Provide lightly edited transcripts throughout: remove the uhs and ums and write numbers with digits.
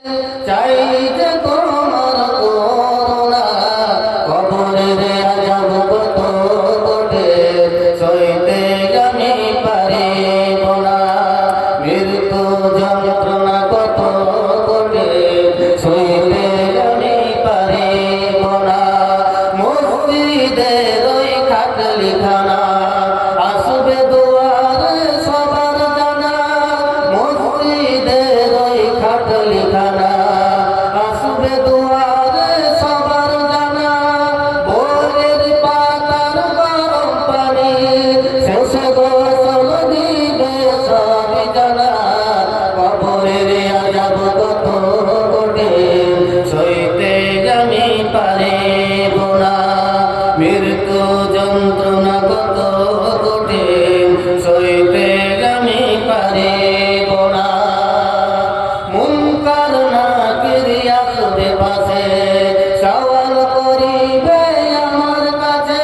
চাই যে তোমার করুণা, কবরের আযাব কত কঠিন, সইতে আমি পারিব না। মৃত্যু যন্ত্রণা কত কঠিন, সইতে আমি পারিব না। মসজিদের ওই খাটলিখানা আসবে দুয়ারে সবার জানা, মসজিদের ওই খাটলিখানা আসবে দুয়ারে সবার জানা। বইয়ের পাতার গরম পানি শেষে গোসল দিবে সবই জানা। কবরের আযাব কত কঠিন, সইতে আমি পারিব না। মৃত্যু যন্ত্রণা কত কঠিন, সইতে আমি পারিব না। মুনকার নাকির আসবে পাশে, সওয়াল করিবে আমার কাছে।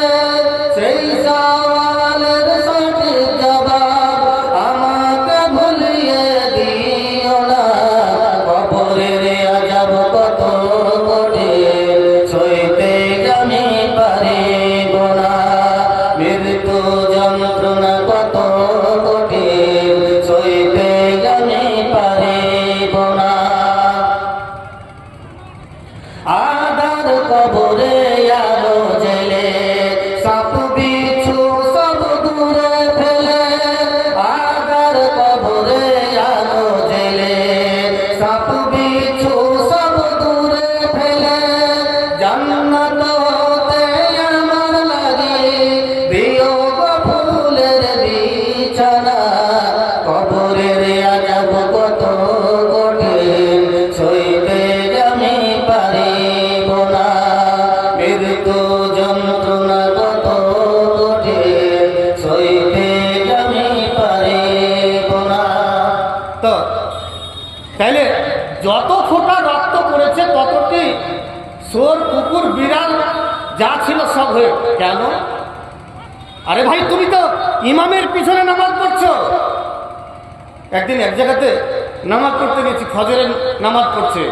সেই সওয়ালের সঠিক জবাব আমাকে ভুলিয়ে দিও না। কবরের আযাব কত কঠিন, সইতে আমি পারিব না। মৃত্যু যন্ত্রণা কত কঠিন, সইতে আমি পারিব না। আদার কবরে আলো জেলে, সাপ বিচ্ছু সব দূরে ফেলে। আদার কবরে আলো জেলে, সাপ বিচ্ছু সব দূরে ফেলে। জান্নাত হতে আমার লাগি দিও গো ফুলের বিছানা। কবরের আযাব কত কঠিন, সইতে আমি পারিব না। মৃত্যু যন্ত্রণা কত কঠিন, সইতে আমি পারিব না। তো তাইলে যত ফোঁটা রক্ত পড়েছে ততটি শোর কুকুর বিড়াল যা ছিল সব হয়ে কেন? আরে ভাই, তুমি তো ইমামের পিছনে নামাজ পড়ছো। একদিন এক জায়গাতে নামাজ পড়তে গেছি, ফজরের নামাজ পড়ছে।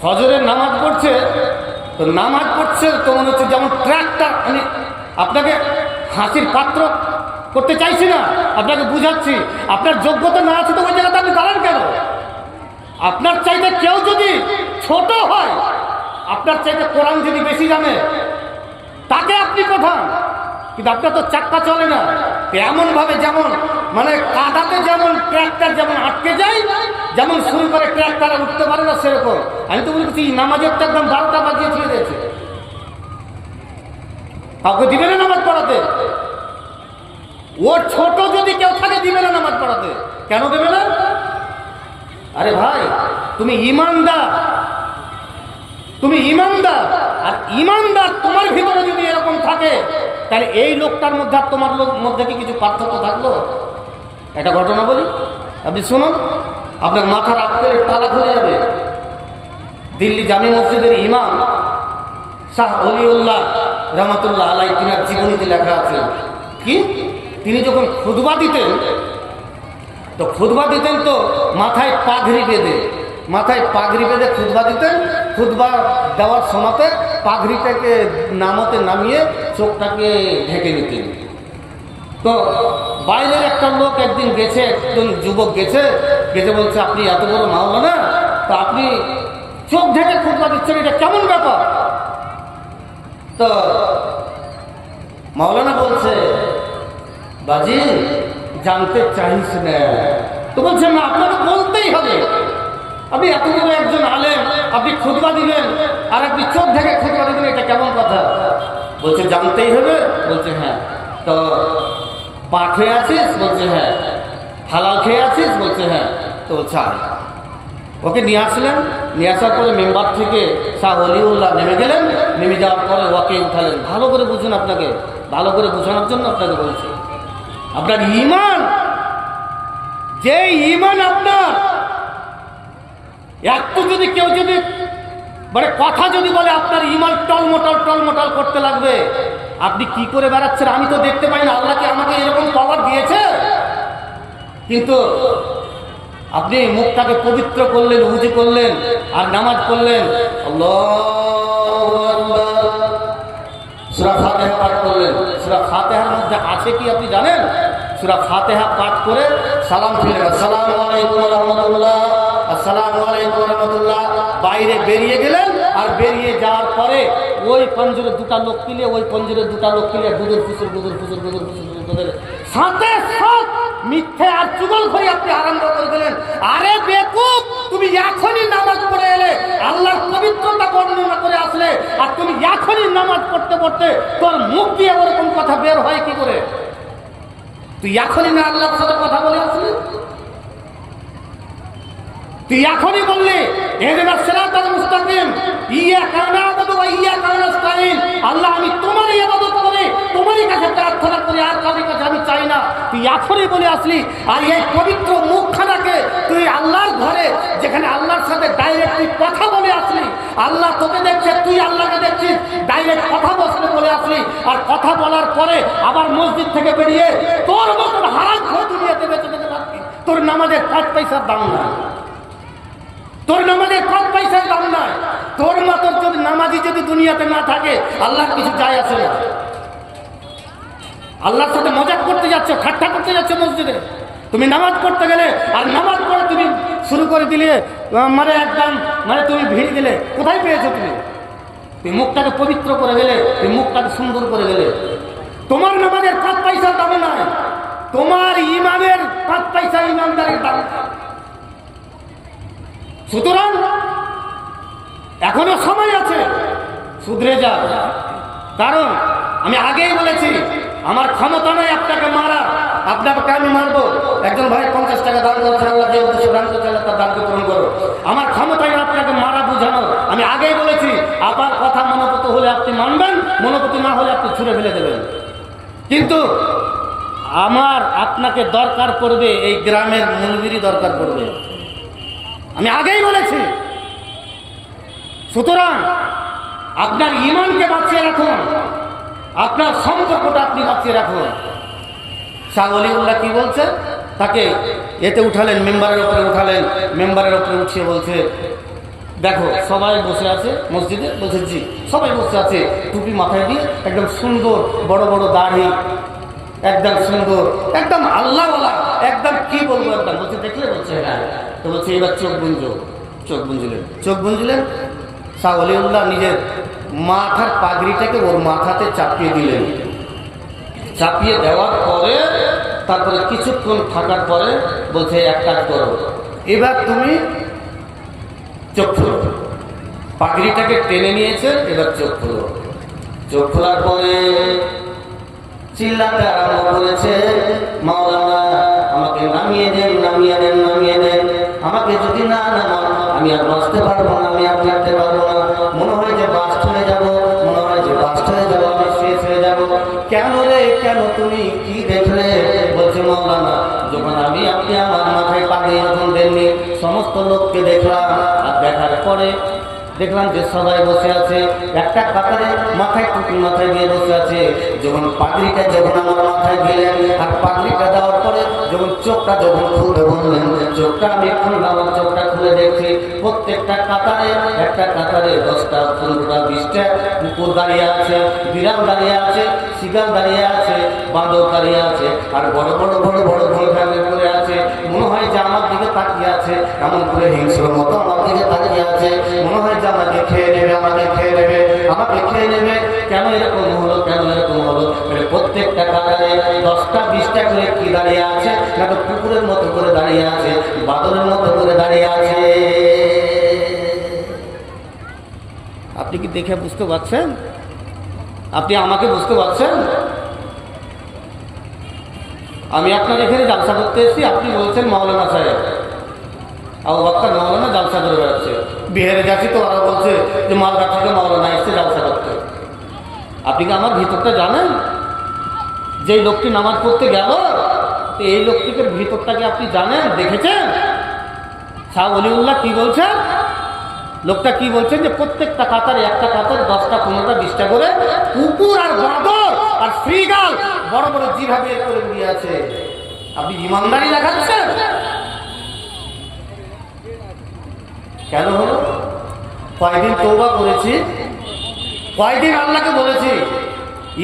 ফজরের নামাজ পড়ছে তো নামাজ পড়ছে তো মনে হচ্ছে যেমন ট্র্যাক্টর। আমি আপনাকে হাসির পাত্র করতে চাইছি না, আপনাকে বুঝাচ্ছি। আপনার যোগ্যতা না আছে তো ওই জায়গাতে আপনি দাঁড়ান কেন? আপনার চাইতে কেউ যদি ছোট হয়, আপনার চাইতে কোরআন যদি বেশি জানে, তাকে আপনি পাঠান। কিন্তু আপনার তো চাক্কা চলে না এমন ভাবে, যেমন মানে কাদাতে যেমন ট্র্যাক্টর যেমন আটকে যায়, যেমন শুরু করে ট্র্যাক্টর উঠতে পারে না সেরকম। আমি তো বলছি নামাজের তো একদম 12টা বাজিয়ে ছুঁয়ে দিয়েছে। কাউকে দিবে না নামাজ পড়াতে। ওর ছোট যদি কেউ থাকে দিবে না নামাজ পড়াতে। কেন দেবে না? আরে ভাই, তুমি ইমানদার, তুমি ইমানদার। আর ইমানদার তোমার ভিতরে যদি এরকম থাকে, তাহলে এই লোকটার মধ্যে আর তোমার মধ্যে কি কিছু পার্থক্য থাকলো? একটা ঘটনা বলি, আপনি শুনুন, আপনার মাথার আক্কেলের তালা খুলে যাবে। দিল্লি জামি মসজিদের ইমাম শাহ অলিউল্লাহ রহমতুল্লাহ আলাই, তিনার জীবনীতে লেখা আছে কি, তিনি যখন খুতবা দিতেন তো মাথায় পাগড়ি বেঁধে খুতবা দিতেন। খুতবা দেওয়ার সময়তে পাগড়িটাকে নামতে নামিয়ে চোখটাকে ঢেকে নিতেন। তো বাইরের একটা লোক একদিন গেছে, একজন যুবক গেছে বলছে, আপনি এত বড় মাওলানা, তো আপনি চোখ ঢেকে খুতবা দিচ্ছেন, এটা কেমন ব্যাপার? তো মাওলানা বলছে, বাজি জানতে চাইছ না? তো বলছেন না, আপনাকে বলতেই হবে। আপনি এত বড় একজন আলেম, আপনি খুতবা দিবেন আর আপনি চোখ ঢেকে খুতবা দিবেন, এটা কেমন কথা? বলছে জানতেই হবে। বলছে হ্যাঁ। তো পা খেয়ে আছিস? বলছে হ্যাঁ। হালাল খেয়ে আছিস? বলছে হ্যাঁ। তো বলছে ওকে নিয়ে আসলেন। নিয়ে আসার পরে মেম্বার থেকে শাহ অলিউল্লাহ নেমে গেলেন। নেমে যাওয়ার পরে ওকে উঠালেন। ভালো করে বুঝুন, আপনাকে ভালো করে বোঝানোর জন্য আপনাকে বলছি। আপনার ঈমান, যে ঈমান আপনার একটু যদি কেউ যদি মানে কথা যদি বলে, আপনার ঈমান টলমটল করতে লাগবে। আপনি কি করে বেড়াচ্ছেন আমি তো দেখতে পাই না। আল্লাহ কি আমাকে এরকম পাওয়ার দিয়েছে? কিন্তু আপনি মুখটাকে পবিত্র করলেন, উজু করলেন আর নামাজ পড়লেন, আল্লাহু আকবার, সূরা ফাতিহা পাঠ করলেন। সূরা ফাতিহার মধ্যে আছে কি আপনি জানেন? সূরা ফাতিহা পাঠ করে সালাম ফিরে আসসালামু আলাইকুম ওয়া রাহমাতুল্লাহ, আসসালামু আলাইকুম ওয়া রাহমাতুল্লাহ, বাইরে বেরিয়ে গেলেন। আর বেরিয়ে যাওয়ার পরে ওই পঞ্জরে দুটা লোক পিলে, ওই পঞ্জরে দুটা লোক পিলে গুজর ফুসুর গুজর ফুসুর গুজর ফুসুর গুজর সাথে সাথ মিথ্যে আর চুগলখড়ি আপনি আরম্ভ করে দিলেন। আরে বেকুব, তুমি এখনই নামাজ পড়ে এলে, আল্লাহর পবিত্রতা বর্ণনা করে আসলে, আর তুমি এখনই নামাজ পড়তে পড়তে তোর মুখ দিয়ে ওরকম কথা বের হয় কি করে? তুই এখনই না আল্লাহর সাথে কথা বলে আসলি? তুই এখনই বললি ইহদিনাস সিরাতাল মুস্তাকিম, ইয়াকা না'বুদু ওয়া ইয়াকা নাস্তাঈন, আল্লাহ আমি তোমারই ইবাদত করি, তোমারই কাছে প্রার্থনা করি, আর কারোর কাছে আমি চাই না। তুই এখনই বলে আসলি। আর এই পবিত্র মুখখানাকে তুই আল্লাহর ঘরে, যেখানে আল্লাহর সাথে ডাইরেক্ট তুই কথা বলে আসলি, আল্লাহ তোকে দেখছে, তুই আল্লাহকে দেখছিস, ডাইরেক্ট কথা বলে আসলি। আর কথা বলার পরে আবার মসজিদ থেকে বেরিয়ে তোর মতন হারামখোর দুনিয়াতে বেঁচে যেতে পারবি। তোর নামাজের 5 পয়সার দাম না, তোর নামাজের 5 পয়সার দাম নাই। তোর মতো যদি নামাজি যদি দুনিয়াতে না থাকে, আল্লাহর কিছু যায় আসে না। আল্লাহর সাথে মজাক করতে যাচ্ছ, ঠাট্টা করতে যাচ্ছ মসজিদে। তুমি নামাজ পড়তে গেলে আর নামাজ পড়ে তুমি শুরু করে দিলে, একদম তুমি ভিড় দিলে, কোথায় পেয়েছো তুমি? তুমি মুখটাকে পবিত্র করে গেলে, তুমি মুখটাকে সুন্দর করে গেলে। তোমার নামাজের 5 পয়সার দাম নাই, তোমার ইমামের 5 পয়সা ইমানদারের দাম। সুতরাং এখনো সময় আছে, শুধরে যা। কারণ আমি আগেই বলেছি, আমার ক্ষমতা নাই আপনাকে মারা, আপনাকে আমি মারবো। একজন ভাই 50 টাকা দান করেছেন, আল্লাহ যে উদ্দেশ্যে দান করছে আল্লাহ তার দানকে পূরণ করো। আমার ক্ষমতাই আপনাকে মারা বুঝানো। আমি আগেই বলেছি, আপনার কথা মনোপত হলে আপনি মানবেন, মনোপতি না হলে আপনি ছুঁড়ে ফেলে দেবেন। কিন্তু আমার আপনাকে দরকার পড়বে, এই গ্রামের মন্দিরই দরকার পড়বে, আমি আগেই বলেছি। সুতরাং আপনার ঈমানকে বাঁচিয়ে রাখুন, আপনার সম্পর্কটা আপনি বাঁচিয়ে রাখুন। শাহ ওলিউল্লাহ কি বলছে? তাকে এতে উঠালেন, মেম্বারের উপরে উঠালেন, মেম্বারের উপরে উঠিয়ে বলছে, দেখো সবাই বসে আছে মসজিদে। বলছে জি, সবাই বসে আছে, টুপি মাথায় দিয়ে, একদম সুন্দর বড় বড় দাড়ি, একদম সুন্দর, একদম আল্লাহওয়ালা, একদম কি বলবো, একদম বলছে, দেখলে বলছে হ্যাঁ। তো বলছে এবার চোখ বুঞ্জিলেন। শাহ ওলিউল্লাহ নিজের মাথার পাগড়িটাকে ওর মাথাতে চাপিয়ে দিলেন। চাপিয়ে দেওয়ার পরে তারপরে কিছুক্ষণ থাকার পরে বলছে এক কাজ করো, এবার তুমি চোখ খোলো। পাগড়িটাকে টেনে নিয়েছে, এবার চোখ খোলো। চোখ খোলার পরে চিল্লাতে আরম্ভ করেছে, মাওলানা আমাকে নামিয়ে দেন, আমাকে যদি না নামান আমি আর বাঁচতে পারবো না, আমি আর থাকতে পারবো না। মনে হয় যে বাস্ট হয়ে যাবো, আমি শেষ হয়ে যাবো। কেন রে, কেন, তুমি কি দেখলে? বলছে মাওলানা, যখন আপনি আমার মাথায় পাগড়ি যখন দেননি, সমস্ত লোককে দেখলাম, আর দেখার পরে দেখলাম যে সবাই বসে আছে, একটা কাতারে মাথায় টুপি মাথায় দিয়ে বসে আছে। যখন পাগড়িটা আমার মাথায় দিলেন, আর পাগড়িটা দেওয়ার পরে যখন চোখটা খুলে বললেন, চোখটা আমি খুললাম, আমার চোখটা খুলে দেখছি প্রত্যেকটা কাতারে, একটা কাতারে 10টা 15টা 20টা কুকুর দাঁড়িয়ে আছে, বিড়াল দাঁড়িয়ে আছে, শিগাল দাঁড়িয়ে আছে, বাঁদর দাঁড়িয়ে আছে, আর বড় বড় ভোলভাবে করে আছে। মনে হয় যে আমার দিকে তাকিয়ে আছে, এমন করে হিংস্র মতো আমার দিকে তাকিয়ে আছে। মনে হয় যে আমাকে খেয়ে নেবে। কেন এরকম হলো? প্রত্যেকটা কাতারে 10টা 20টা করে কি দাঁড়িয়ে আছে? না তো কুকুরের মতো করে দাঁড়িয়ে আছে, বাদরের মতো করে দাঁড়িয়ে আছে। আপনি কি দেখে বুঝতে পারছেন? আপনি আমাকে বুঝতে পারছেন? আমি আপনার এখানে জালসা করতে এসেছি, আপনি বলছেন মাওলানা সাহেব, আবু বকর মাওলানা জালসা করে বেড়াচ্ছে। বিহারে যাচ্ছি তো ওরা বলছে যে মালদা থেকে মাওলানা এসছে জালসা করতে। আপনি কি আমার ভিতরটা জানেন? যেই লোকটি নামাজ পড়তে গেল, এই লোকটিকে ভিতরটাকে আপনি জানেন, দেখেছেন? শাহ ওলিউল্লাহ কি বলছেন? লোকটা কি বলছেন যে প্রত্যেকটা কাতারে, একটা কাতারে 10টা 15টা 20টা করে কুকুর আর বাঁদর আর শ্রীগাল বড় বড় জিভা বের করে দিয়ে আছে। আপনি ইমানদারি দেখাচ্ছেন? কেন হলো? কয়দিন তওবা করেছি, কয়দিন আল্লাহকে বলেছি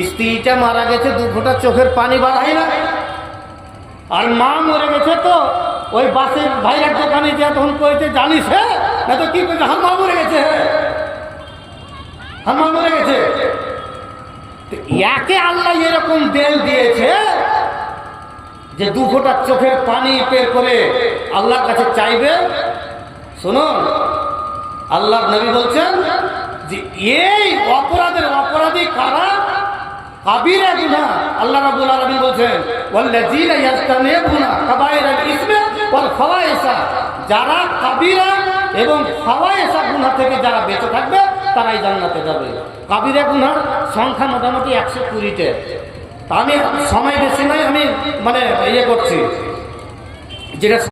স্ত্রীটা মারা গেছে 2 ফোঁটা চোখের পানি বাড়াই না, আর মা মরে গেছে তো ওই বাসের ভাইরার দোকানে যা তখন কইতে জানিস হ্যাঁ, না তো কি কইছে হাম্মা মরে গেছে, হাম্মা মরে গেছে। তো একে আল্লাহ এরকম দেল দিয়েছে যে 2 ফোঁটা চোখের পানি বের করে আল্লাহর কাছে চাইবে। শুনুন, আল্লাহর নবী বলছেন যে এই অপরাধের অপরাধী কারা? কাবিরা গুনাহ। আল্লাহ রাব্বুল আলামিন বলছেন ওয়াল্লাযীনা ইয়াজতানিবুনা কাবায়িরাল ইসমি ওয়াল ফাওয়াহিশা, যারা কাবিরা এবং ফাওয়াহিশা গুনাহ থেকে যারা বেঁচে থাকবে তারাই জান্নাতে যাবে। কাবিরা গুনাহর সংখ্যা মোটামুটি 120টা। আমি সময় বেশি নাই, আমি মানে ইয়ে করছি যেটা